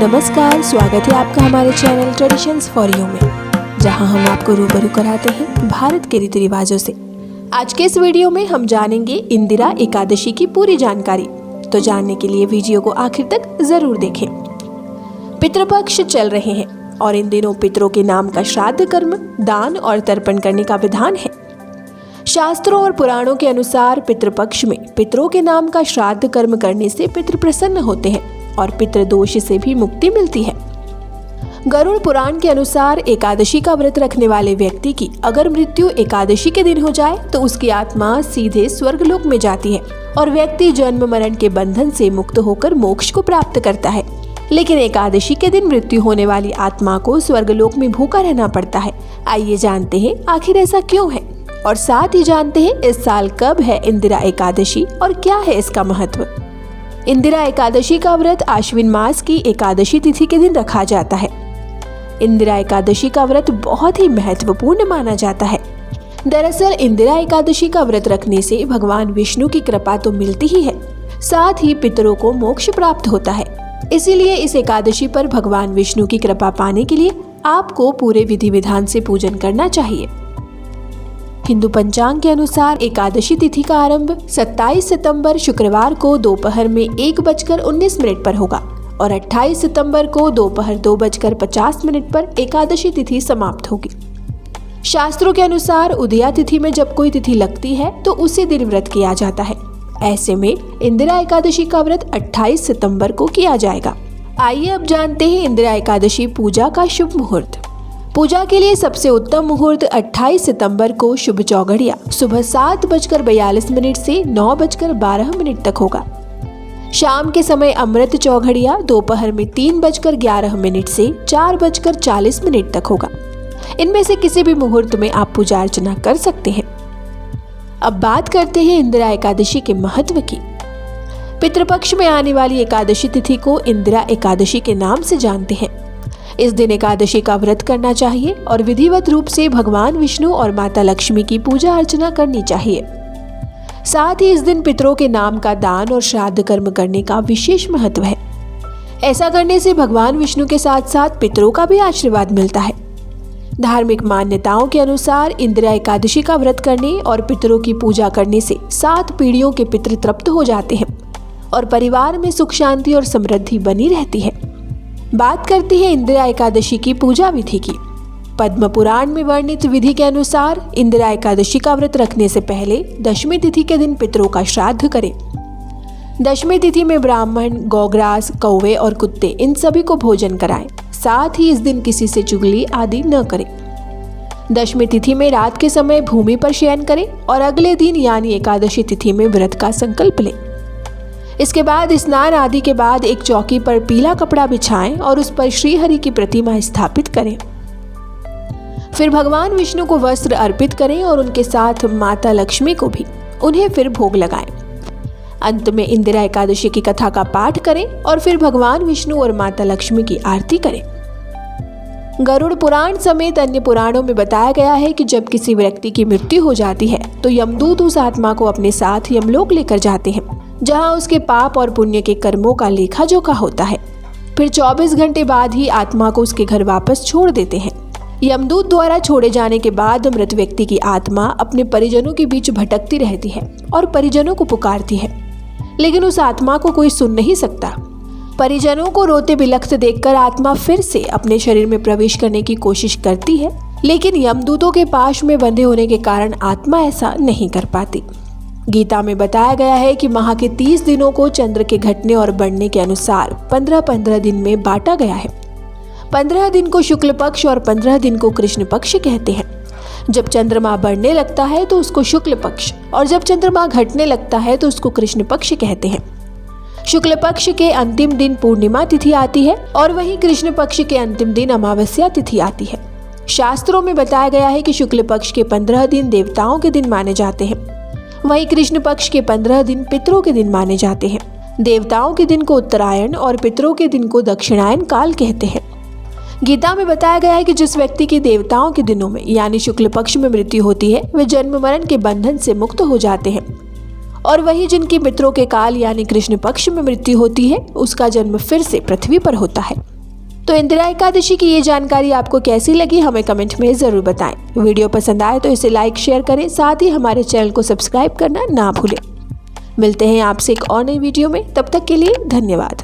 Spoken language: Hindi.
नमस्कार, स्वागत है आपका हमारे चैनल ट्रेडिशंस फॉर यू में, जहां हम आपको रूबरू कराते हैं भारत के रीति रिवाजों से। आज के इस वीडियो में हम जानेंगे इंदिरा एकादशी की पूरी जानकारी। तो जानने के लिए वीडियो को आखिर तक जरूर देखें। पितृपक्ष चल रहे हैं और इन दिनों पितरों के नाम का श्राद्ध कर्म, दान और तर्पण करने का विधान है। शास्त्रों और पुराणों के अनुसार पितृपक्ष में पितरों के नाम का श्राद्ध कर्म करने से पितृ प्रसन्न होते हैं और पितृदोष से भी मुक्ति मिलती है। गरुड़ पुराण के अनुसार एकादशी का व्रत रखने वाले व्यक्ति की अगर मृत्यु एकादशी के दिन हो जाए तो उसकी आत्मा सीधे स्वर्गलोक में जाती है और व्यक्ति जन्म मरण के बंधन से मुक्त होकर मोक्ष को प्राप्त करता है। लेकिन एकादशी के दिन मृत्यु होने वाली आत्मा को स्वर्गलोक में भूखा रहना पड़ता है। आइए जानते हैं आखिर ऐसा क्यों है, और साथ ही जानते हैं इस साल कब है इंदिरा एकादशी और क्या है इसका महत्व। इंदिरा एकादशी का व्रत आश्विन मास की एकादशी तिथि के दिन रखा जाता है। इंदिरा एकादशी का व्रत बहुत ही महत्वपूर्ण माना जाता है। दरअसल इंदिरा एकादशी का व्रत रखने से भगवान विष्णु की कृपा तो मिलती ही है, साथ ही पितरों को मोक्ष प्राप्त होता है। इसीलिए इस एकादशी पर भगवान विष्णु की कृपा पाने के लिए आपको पूरे विधि विधान से पूजन करना चाहिए। हिंदू पंचांग के अनुसार एकादशी तिथि का आरंभ 27 सितंबर शुक्रवार को दोपहर में 1:19 पर होगा और 28 सितंबर को दोपहर 2:50 पर एकादशी तिथि समाप्त होगी। शास्त्रों के अनुसार उदया तिथि में जब कोई तिथि लगती है तो उसी दिन व्रत किया जाता है। ऐसे में इंदिरा एकादशी का व्रत 28 सितंबर को किया जाएगा। आइए अब जानते हैं इंदिरा एकादशी पूजा का शुभ मुहूर्त। पूजा के लिए सबसे उत्तम मुहूर्त 28 सितंबर को शुभ चौघड़िया सुबह 7:42 से 9:12 तक होगा। शाम के समय अमृत चौघड़िया दोपहर में 3:11 से 4:40 तक होगा। इनमें से किसी भी मुहूर्त में आप पूजा अर्चना कर सकते हैं। अब बात करते हैं इंदिरा एकादशी के महत्व की। पितृपक्ष में आने वाली एकादशी तिथि को इंदिरा एकादशी के नाम से जानते हैं। इस दिन एकादशी का व्रत करना चाहिए और विधिवत रूप से भगवान विष्णु और माता लक्ष्मी की पूजा अर्चना करनी चाहिए। साथ ही इस दिन पितरों के नाम का दान और श्राद्ध कर्म करने का विशेष महत्व है। ऐसा करने से भगवान विष्णु के साथ साथ पितरों का भी आशीर्वाद मिलता है। धार्मिक मान्यताओं के अनुसार इंदिरा एकादशी का व्रत करने और पितरों की पूजा करने से 7 पीढ़ियों के पितृ तृप्त हो जाते हैं और परिवार में सुख शांति और समृद्धि बनी रहती है। बात करते हैं इंदिरा एकादशी की पूजा विधि की। पद्म पुराण में वर्णित विधि के अनुसार इंदिरा एकादशी का व्रत रखने से पहले दशमी तिथि के दिन पितरों का श्राद्ध करें। दशमी तिथि में ब्राह्मण, गौग्रास, कौवे और कुत्ते इन सभी को भोजन कराएं। साथ ही इस दिन किसी से चुगली आदि न करें। दशमी तिथि में रात के समय भूमि पर शयन करें और अगले दिन यानी एकादशी तिथि में व्रत का संकल्प लें। इसके बाद स्नान आदि के बाद एक चौकी पर पीला कपड़ा बिछाएं और उस पर श्रीहरि की प्रतिमा स्थापित करें। फिर भगवान विष्णु को वस्त्र अर्पित करें और उनके साथ माता लक्ष्मी को भी। उन्हें फिर भोग लगाएं। अंत में इंदिरा एकादशी की कथा का पाठ करें और फिर भगवान विष्णु और माता लक्ष्मी की आरती करें। गरुड़ पुराण समेत अन्य पुराणों में बताया गया है कि जब किसी व्यक्ति की मृत्यु हो जाती है तो यमदूत उस आत्मा को अपने साथ यमलोक लेकर जाते हैं, जहां उसके पाप और पुण्य के कर्मों का लेखा जोखा होता है। फिर 24 घंटे बाद ही आत्मा को उसके घर वापस छोड़ देते हैं। यमदूत द्वारा छोड़े जाने के बाद मृत व्यक्ति की आत्मा अपने परिजनों के बीच भटकती रहती है और परिजनों को पुकारती है, लेकिन उस आत्मा को कोई सुन नहीं सकता। परिजनों को रोते बिलखते देखकर आत्मा फिर से अपने शरीर में प्रवेश करने की कोशिश करती है, लेकिन यमदूतों के पाश में बंधे होने के कारण आत्मा ऐसा नहीं कर पाती। गीता में बताया गया है कि माह के 30 दिनों को चंद्र के घटने और बढ़ने के अनुसार 15-15 दिन में बांटा गया है। 15 दिन को शुक्ल पक्ष और 15 दिन को कृष्ण पक्ष कहते हैं। जब चंद्रमा बढ़ने लगता है तो उसको शुक्ल पक्ष और जब चंद्रमा घटने लगता है तो उसको कृष्ण पक्ष कहते हैं। शुक्ल पक्ष के अंतिम दिन पूर्णिमा तिथि आती है और वहीं कृष्ण पक्ष के अंतिम दिन अमावस्या तिथि आती है। शास्त्रों में बताया गया है कि शुक्ल पक्ष के 15 दिन देवताओं के दिन माने जाते हैं, वहीं कृष्ण पक्ष के 15 दिन पितरों के दिन माने जाते हैं। देवताओं के दिन को उत्तरायण और पितरों के दिन को दक्षिणायन काल कहते हैं। गीता में बताया गया है कि जिस व्यक्ति की देवताओं के दिनों में यानी शुक्ल पक्ष में मृत्यु होती है वे जन्म मरण के बंधन से मुक्त हो जाते हैं, और वही जिनकी पितरों के काल यानी कृष्ण पक्ष में मृत्यु होती है उसका जन्म फिर से पृथ्वी पर होता है। तो इंदिरा एकादशी की ये जानकारी आपको कैसी लगी हमें कमेंट में ज़रूर बताएं। वीडियो पसंद आए तो इसे लाइक शेयर करें, साथ ही हमारे चैनल को सब्सक्राइब करना ना भूलें। मिलते हैं आपसे एक और नई वीडियो में, तब तक के लिए धन्यवाद।